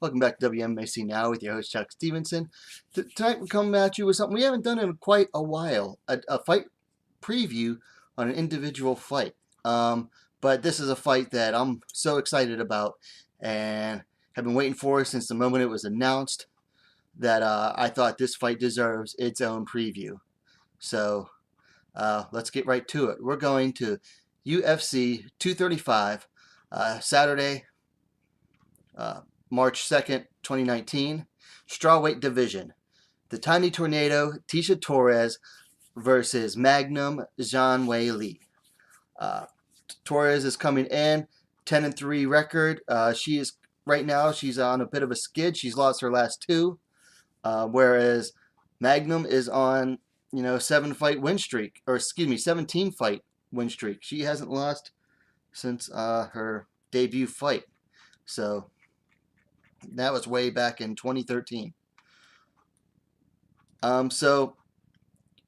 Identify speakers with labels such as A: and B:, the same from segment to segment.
A: Welcome back to WMMA Now with your host Chuck Stevenson. Tonight we're coming at you with something we haven't done in quite a while, a fight preview on an individual fight. But this is a fight that I'm so excited about and have been waiting for since the moment it was announced that I thought this fight deserves its own preview. So let's get right to it. We're going to UFC 235, Saturday, March 2nd, 2019, strawweight division. The Tiny Tornado, Tecia Torres versus Magnum Zhang Weili. Torres is coming in, 10-3 record. She is right now. She's on a bit of a skid. She's lost her last two, whereas Magnum is on 17 fight win streak. She hasn't lost since her debut fight. So that was way back in 2013. So,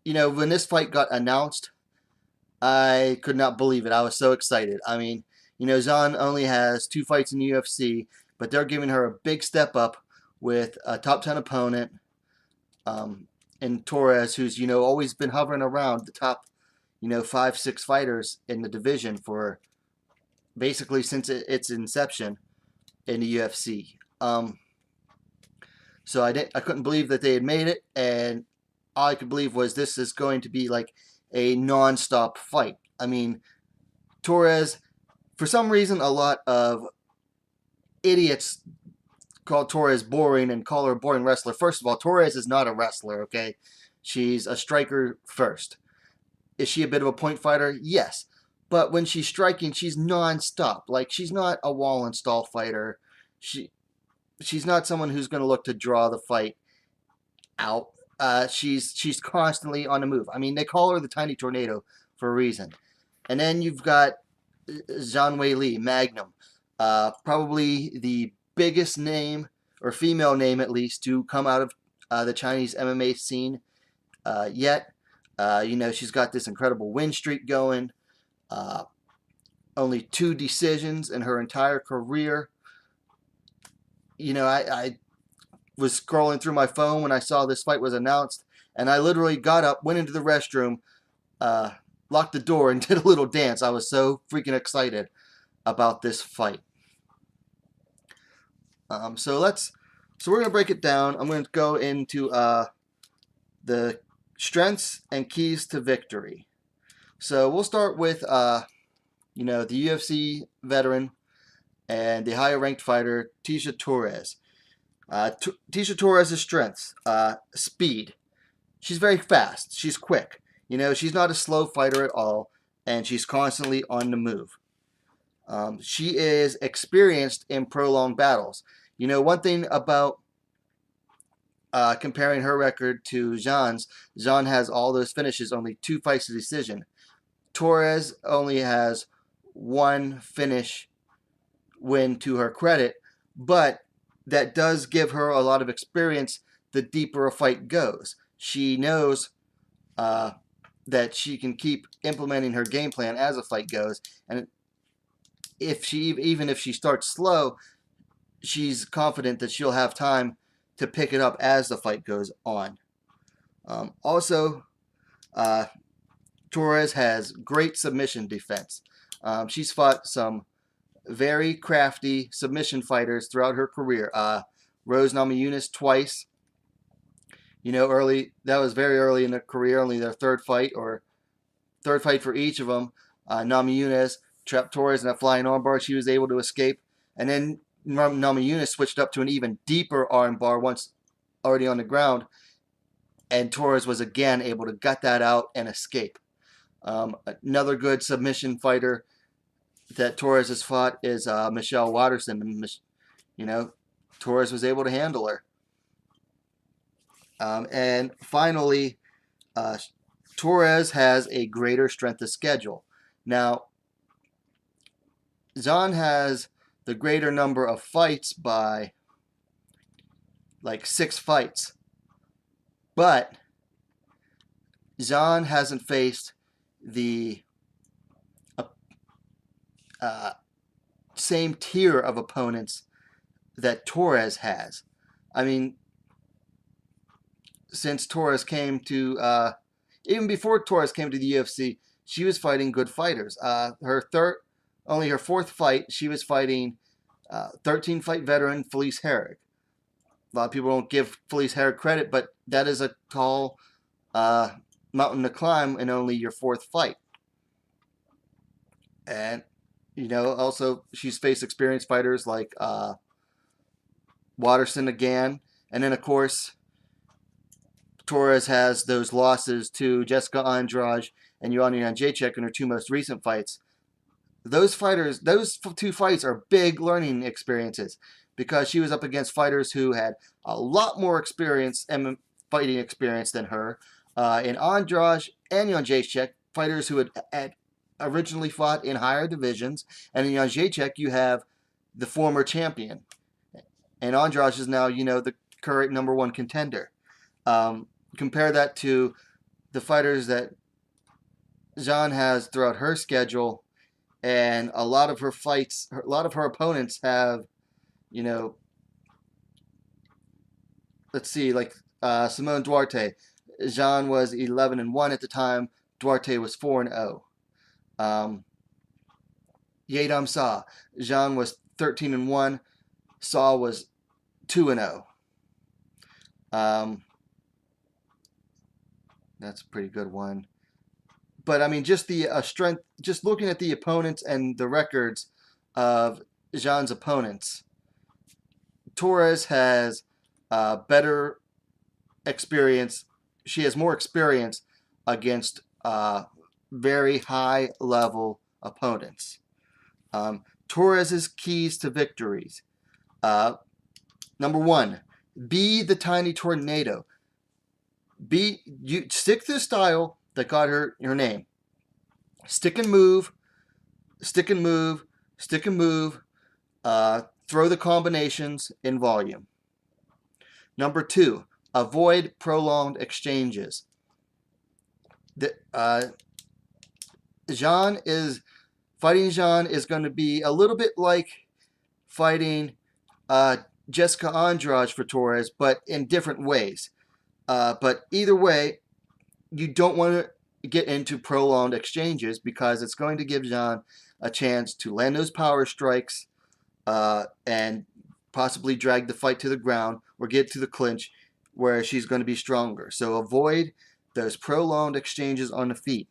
A: when this fight got announced, I could not believe it. I was so excited. I mean, Zhang only has 2 fights in the UFC, but they're giving her a big step up with a top 10 opponent, in Torres, who's, always been hovering around the top, 5-6 fighters in the division for basically since its inception in the UFC. So I couldn't believe that they had made it, and all I could believe was this is going to be like a non-stop fight. I mean, Torres, for some reason, a lot of idiots call Torres boring and call her a boring wrestler. First of all, Torres is not a wrestler, okay? She's a striker first. Is she a bit of a point fighter? Yes. But when she's striking, she's non-stop. Like, she's not a wall and stall fighter. She's not someone who's going to look to draw the fight out. She's constantly on the move. I mean, they call her the Tiny Tornado for a reason. And then you've got Zhang Weili, Magnum, probably the biggest name, or female name at least, to come out of the Chinese MMA scene yet. She's got this incredible win streak going. Only 2 decisions in her entire career. I was scrolling through my phone when I saw this fight was announced, and I literally got up, went into the restroom, locked the door, and did a little dance. I was so freaking excited about this fight. So we're going to break it down. I'm going to go into the strengths and keys to victory. So we'll start with the UFC veteran and the higher ranked fighter, Tecia Torres. Tecia Torres' strengths: speed. She's very fast. She's quick. She's not a slow fighter at all, and she's constantly on the move. She is experienced in prolonged battles. One thing about comparing her record to Zhang's, Zhang has all those finishes, only 2 fights to decision. Torres only has 1 finish win to her credit, but that does give her a lot of experience the deeper a fight goes. She knows that she can keep implementing her game plan as a fight goes, and even if she starts slow, she's confident that she'll have time to pick it up as the fight goes on. Also, Torres has great submission defense. She's fought some very crafty submission fighters throughout her career. Rose Namajunas twice. That was very early in their career, only their third fight for each of them. Namajunas trapped Torres in a flying armbar. She was able to escape, and then Namajunas switched up to an even deeper armbar once already on the ground, and Torres was again able to gut that out and escape. Another good submission fighter that Torres has fought is Michelle Waterson. Torres was able to handle her. And finally, Torres has a greater strength of schedule. Now, Zhang has the greater number of fights by like 6 fights, but Zhang hasn't faced the same tier of opponents that Torres has. I mean, since Torres came to, even before Torres came to the UFC, she was fighting good fighters. Only her fourth fight, she was fighting 13-fight veteran Felice Herrig. A lot of people don't give Felice Herrig credit, but that is a tall mountain to climb in only your fourth fight. And, also she's faced experienced fighters like Waterson again. And then, of course, Torres has those losses to Jessica Andrade and Joanna Jędrzejczyk in her two most recent fights. Those two fights are big learning experiences because she was up against fighters who had a lot more experience and fighting experience than her. In Andrade and Jędrzejczyk, fighters who had originally fought in higher divisions. And in Jędrzejczyk, you have the former champion. And Andrade is now, the current #1 contender. Compare that to the fighters that Zhang has throughout her schedule, and a lot of her fights, a lot of her opponents have, let's see, like Simone Duarte. Zhang was 11-1 at the time. Duarte was 4-0. Yadam Sa. Zhang was 13-1. Sa was 2-0. That's a pretty good one. But I mean, just the strength, just looking at the opponents and the records of Zhang's opponents, Torres has better experience. She has more experience against very high level opponents. Torres's keys to victories. Number 1, be the tiny tornado. You stick to the style that got her name. Stick and move, stick and move, stick and move. Throw the combinations in volume. Number 2, avoid prolonged exchanges. Fighting Zhang is going to be a little bit like fighting Jessica Andrade for Torres, but in different ways. But either way, you don't want to get into prolonged exchanges because it's going to give Zhang a chance to land those power strikes and possibly drag the fight to the ground or get to the clinch where she's going to be stronger. So avoid those prolonged exchanges on the feet.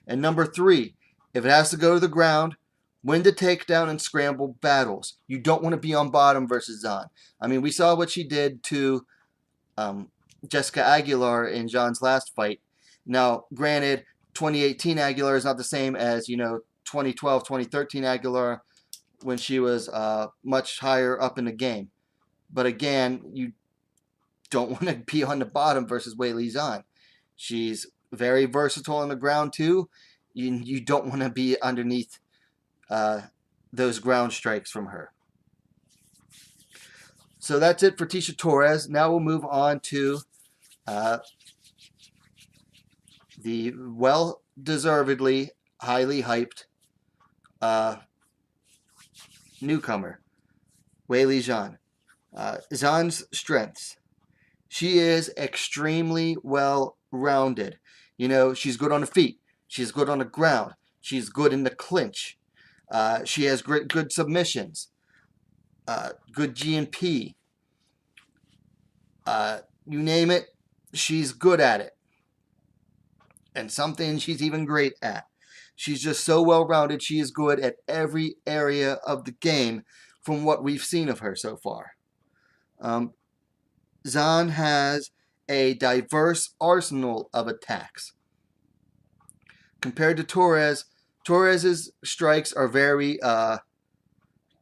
A: And number 3, if it has to go to the ground, win the takedown and scramble battles. You don't want to be on bottom versus Zhang. I mean, we saw what she did to Jessica Aguilar in Zhang's last fight. Now, granted, 2018 Aguilar is not the same as, 2012, 2013 Aguilar when she was much higher up in the game. But again, you don't want to be on the bottom versus Weili Zhang. She's very versatile on the ground too. You don't want to be underneath those ground strikes from her. So that's it for Tecia Torres. Now we'll move on to the well-deservedly, highly hyped newcomer, Weili Zhang. Zhang's strengths. She is extremely well-rounded. She's good on the feet. She's good on the ground. She's good in the clinch. She has good submissions. Good G&P. You name it, she's good at it. And some things she's even great at. She's just so well-rounded. She is good at every area of the game from what we've seen of her so far. Zhang has a diverse arsenal of attacks. Compared to Torres, Torres's strikes are very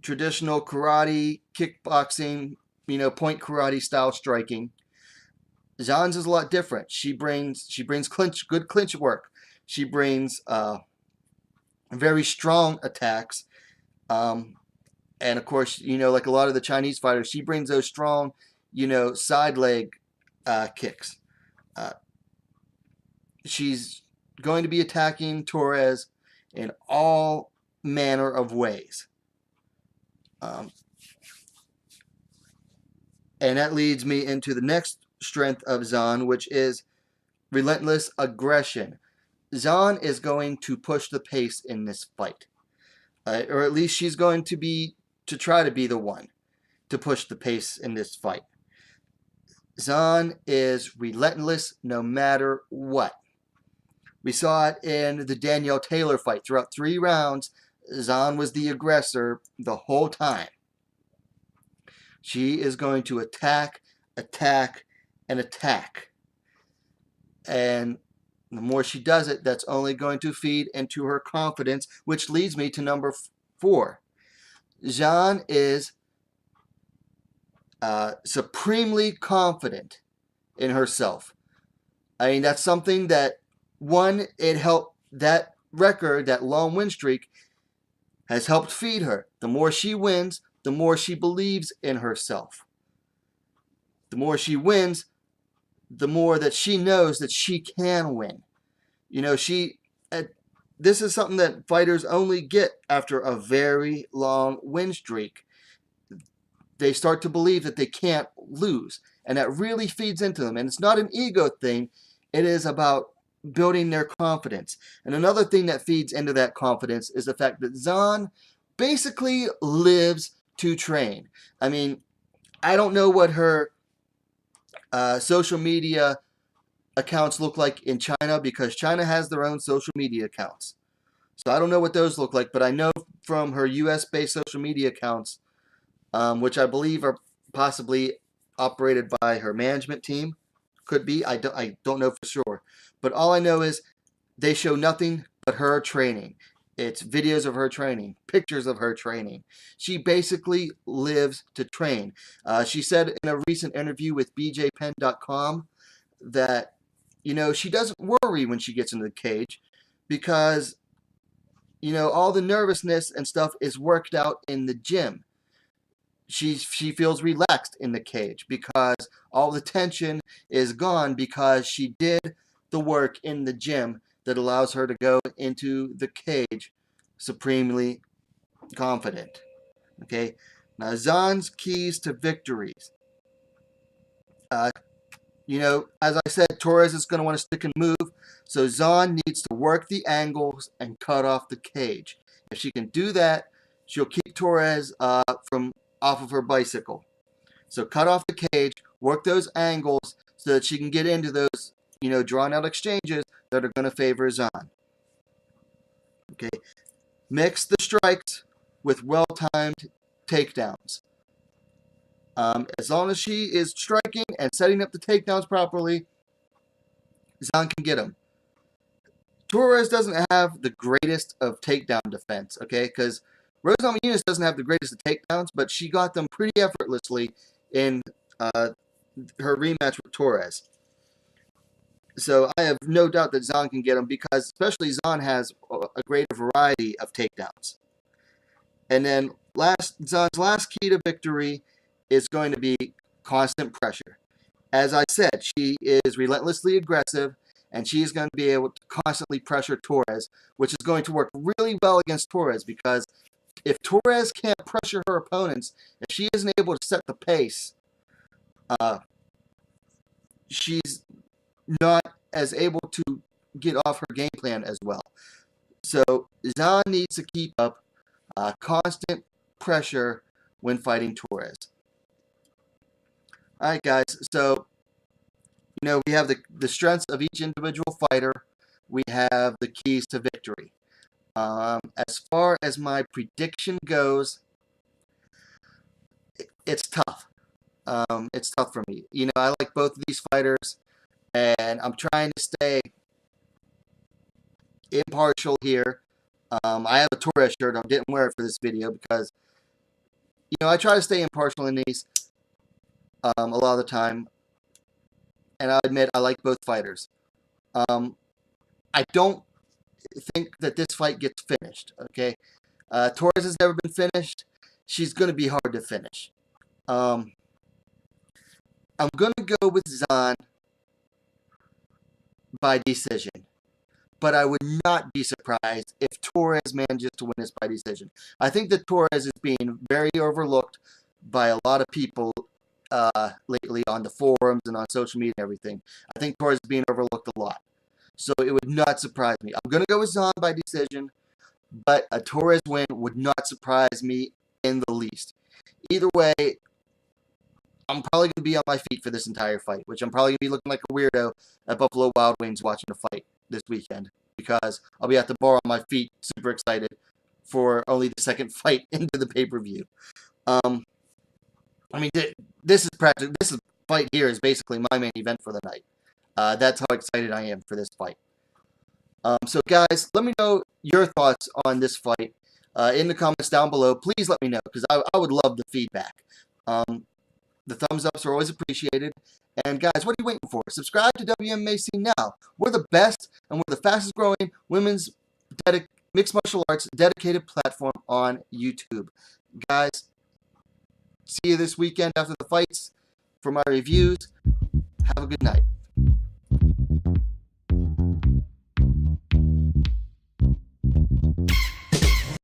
A: traditional karate, kickboxing, point karate style striking. Zhang's is a lot different. She brings good clinch work. She brings very strong attacks. And of course, like a lot of the Chinese fighters, she brings those strong, side leg kicks. She's going to be attacking Torres in all manner of ways. And that leads me into the next strength of Zhang, which is relentless aggression. Zhang is going to push the pace in this fight. Or at least she's going to try to be the one to push the pace in this fight. Zhang is relentless no matter what. We saw it in the Danielle Taylor fight. Throughout 3 rounds, Zhang was the aggressor the whole time. She is going to attack, attack, and attack. And the more she does it, that's only going to feed into her confidence, which leads me to number 4. Zhang is supremely confident in herself. I mean, that's something that, one, it helped, that record, that long win streak, has helped feed her. The more she wins, the more she believes in herself. The more she wins, the more that she knows that she can win. You know, this is something that fighters only get after a very long win streak. They start to believe that they can't lose, and that really feeds into them. And it's not an ego thing. It is about building their confidence. And another thing that feeds into that confidence is the fact that Zhang basically lives to train. I mean, I don't know what her social media accounts look like in China, because China has their own social media accounts. So I don't know what those look like, but I know from her US-based social media accounts, which I believe are possibly operated by her management team. Could be. I don't know for sure. But all I know is they show nothing but her training. It's videos of her training, pictures of her training. She basically lives to train. She said in a recent interview with bjpen.com that, you know, she doesn't worry when she gets into the cage because, you know, all the nervousness and stuff is worked out in the gym. She feels relaxed in the cage because all the tension is gone because she did the work in the gym that allows her to go into the cage supremely confident. Okay, now Zhang's keys to victories. You know, as I said, Torres is going to want to stick and move, so Zhang needs to work the angles and cut off the cage. If she can do that, she'll keep Torres from off of her bicycle. So cut off the cage, work those angles so that she can get into those, you know, drawn out exchanges that are going to favor Zhang. Okay, mix the strikes with well-timed takedowns. As long as she is striking and setting up the takedowns properly, Zhang can get them. Torres doesn't have the greatest of takedown defense, okay? Because Rose Namajunas doesn't have the greatest of takedowns, but she got them pretty effortlessly in her rematch with Torres. So I have no doubt that Zhang can get them because especially Zhang has a greater variety of takedowns. And then Zhang's last key to victory is going to be constant pressure. As I said, she is relentlessly aggressive, and she's going to be able to constantly pressure Torres, which is going to work really well against Torres because if Torres can't pressure her opponents, if she isn't able to set the pace, she's not as able to get off her game plan as well. So Zhang needs to keep up constant pressure when fighting Torres. All right, guys. So, you know, we have the strengths of each individual fighter. We have the keys to victory. As far as my prediction goes, it's tough. It's tough for me. You know, I like both of these fighters, and I'm trying to stay impartial here. I have a Torres shirt. I didn't wear it for this video because, you know, I try to stay impartial in these a lot of the time. And I admit I like both fighters. I don't think that this fight gets finished, okay? Torres has never been finished. She's going to be hard to finish. I'm going to go with Zhang by decision. But I would not be surprised if Torres manages to win this by decision. I think that Torres is being very overlooked by a lot of people lately on the forums and on social media and everything. I think Torres is being overlooked a lot. So it would not surprise me. I'm going to go with Zhang by decision, but a Torres win would not surprise me in the least. Either way, I'm probably going to be on my feet for this entire fight, which I'm probably going to be looking like a weirdo at Buffalo Wild Wings watching the fight this weekend, because I'll be at the bar on my feet, super excited for only the second fight into the pay-per-view. I mean, this fight here is basically my main event for the night. That's how excited I am for this fight. So guys, let me know your thoughts on this fight in the comments down below. Please let me know, because I would love the feedback. The thumbs ups are always appreciated. And guys, what are you waiting for? Subscribe to WMMA now. We're the best and we're the fastest growing women's mixed martial arts dedicated platform on YouTube. Guys, see you this weekend after the fights for my reviews. Have a good night.